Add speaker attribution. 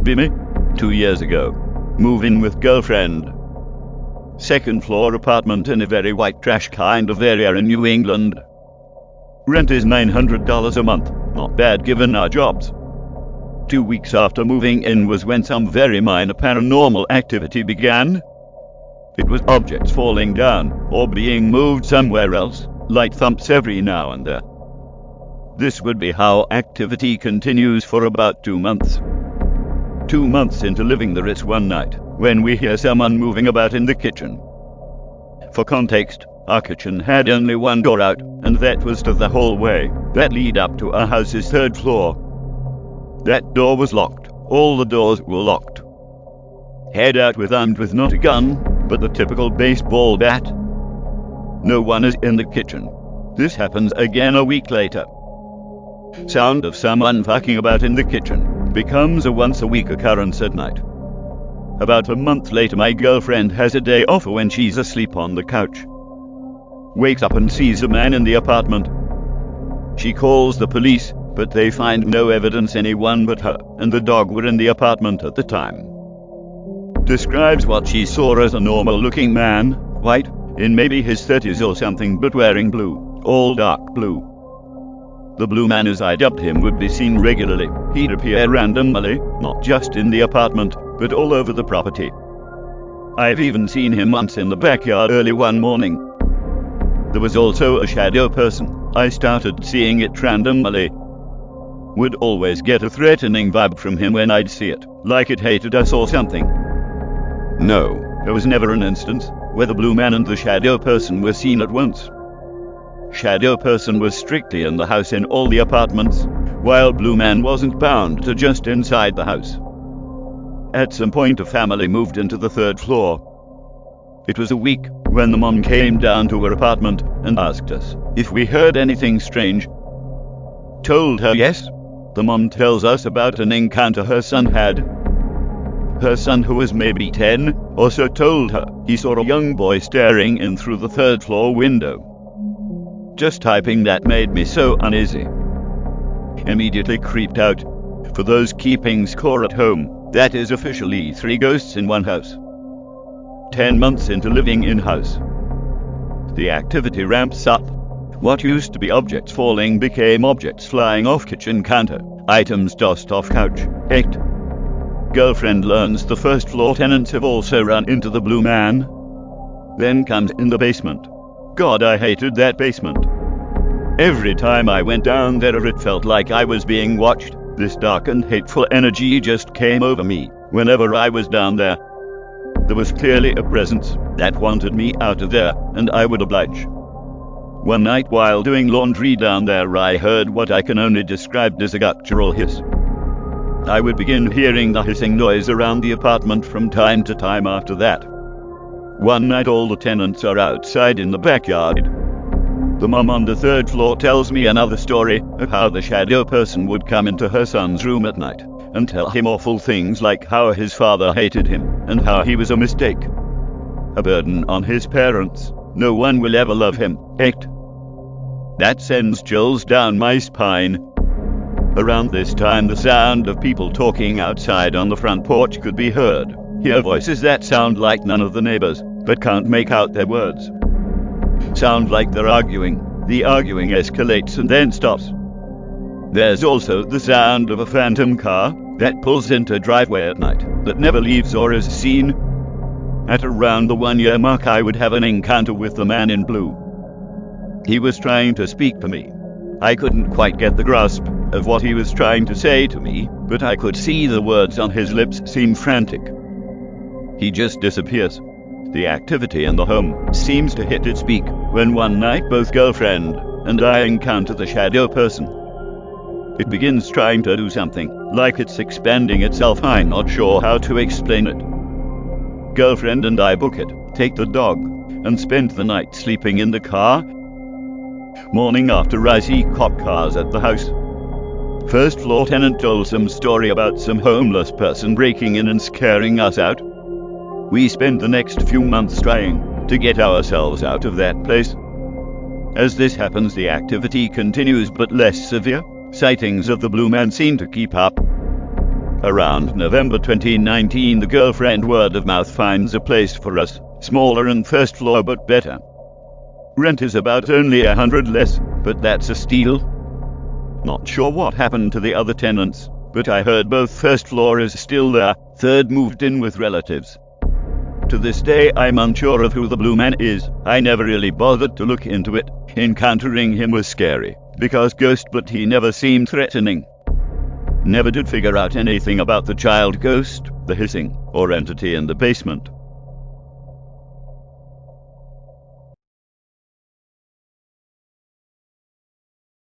Speaker 1: be me. 2 years ago. Move in with girlfriend. Second floor apartment in a very white trash kind of area in New England. Rent is $900 a month. Not bad given our jobs. 2 weeks after moving in was when some very minor paranormal activity began. It was objects falling down or being moved somewhere else, light thumps every now and then. This would be how activity continues for about 2 months. 2 months into living there is one night when we hear someone moving about in the kitchen. For context, our kitchen had only one door out, and that was to the hallway that lead up to our house's third floor. That door was locked. All the doors were locked. Head out armed with not a gun, but the typical baseball bat. No one is in the kitchen. This happens again a week later. Sound of someone fucking about in the kitchen becomes a once-a-week occurrence at night. About a month later, my girlfriend has a day off when she's asleep on the couch. Wakes up and sees a man in the apartment. She calls the police, but they find no evidence anyone but her and the dog were in the apartment at the time. Describes what she saw as a normal-looking man, white, in maybe his 30s or something, but wearing blue, all dark blue. The blue man, as I dubbed him, would be seen regularly. He'd appear randomly, not just in the apartment, but all over the property. I've even seen him once in the backyard early one morning. There was also a shadow person. I started seeing it randomly. Would always get a threatening vibe from him when I'd see it, like it hated us or something. No, there was never an instance where the blue man and the shadow person were seen at once. Shadow person was strictly in the house in all the apartments, while blue man wasn't bound to just inside the house. At some point a family moved into the third floor. It was a week when the mom came down to her apartment and asked us if we heard anything strange. Told her yes. The mom tells us about an encounter her son had. Her son, who was maybe 10 or so, told her he saw a young boy staring in through the third floor window. Just typing that made me so uneasy. Immediately creeped out. For those keeping score at home, that is officially 3 ghosts in one house. 10 months into living in-house. The activity ramps up. What used to be objects falling became objects flying off kitchen counter, items tossed off couch. 8. Girlfriend learns the first floor tenants have also run into the blue man. Then comes in the basement. God, I hated that basement. Every time I went down there it felt like I was being watched. This dark and hateful energy just came over me whenever I was down there. There was clearly a presence that wanted me out of there, and I would oblige. One night while doing laundry down there, I heard what I can only describe as a guttural hiss. I would begin hearing the hissing noise around the apartment from time to time after that. One night all the tenants are outside in the backyard. The mom on the third floor tells me another story of how the shadow person would come into her son's room at night and tell him awful things like how his father hated him and how he was a mistake, a burden on his parents. No one will ever love him. 8. That sends chills down my spine. Around this time the sound of people talking outside on the front porch could be heard. Hear voices that sound like none of the neighbors, but can't make out their words. Sound like they're arguing. The arguing escalates and then stops. There's also the sound of a phantom car that pulls into driveway at night, that never leaves or is seen. At around the 1-year mark I would have an encounter with the man in blue. He was trying to speak to me. I couldn't quite get the grasp of what he was trying to say to me, but I could see the words on his lips seem frantic. He just disappears. The activity in the home seems to hit its peak when one night both girlfriend and I encounter the shadow person. It begins trying to do something, like it's expanding itself. I'm not sure how to explain it. Girlfriend and I book it, take the dog, and spend the night sleeping in the car. Morning after I see cop cars at the house. First floor tenant told some story about some homeless person breaking in and scaring us out. We spend the next few months trying to get ourselves out of that place. As this happens, the activity continues but less severe. Sightings of the blue man seem to keep up. Around November 2019, the girlfriend word of mouth finds a place for us, smaller and first floor but better. Rent is about only $100 less, but that's a steal. Not sure what happened to the other tenants, but I heard both first floor is still there, third moved in with relatives. To this day, I'm unsure of who the blue man is. I never really bothered to look into it. Encountering him was scary, because ghost, but he never seemed threatening. Never did figure out anything about the child ghost, the hissing, or entity in the basement.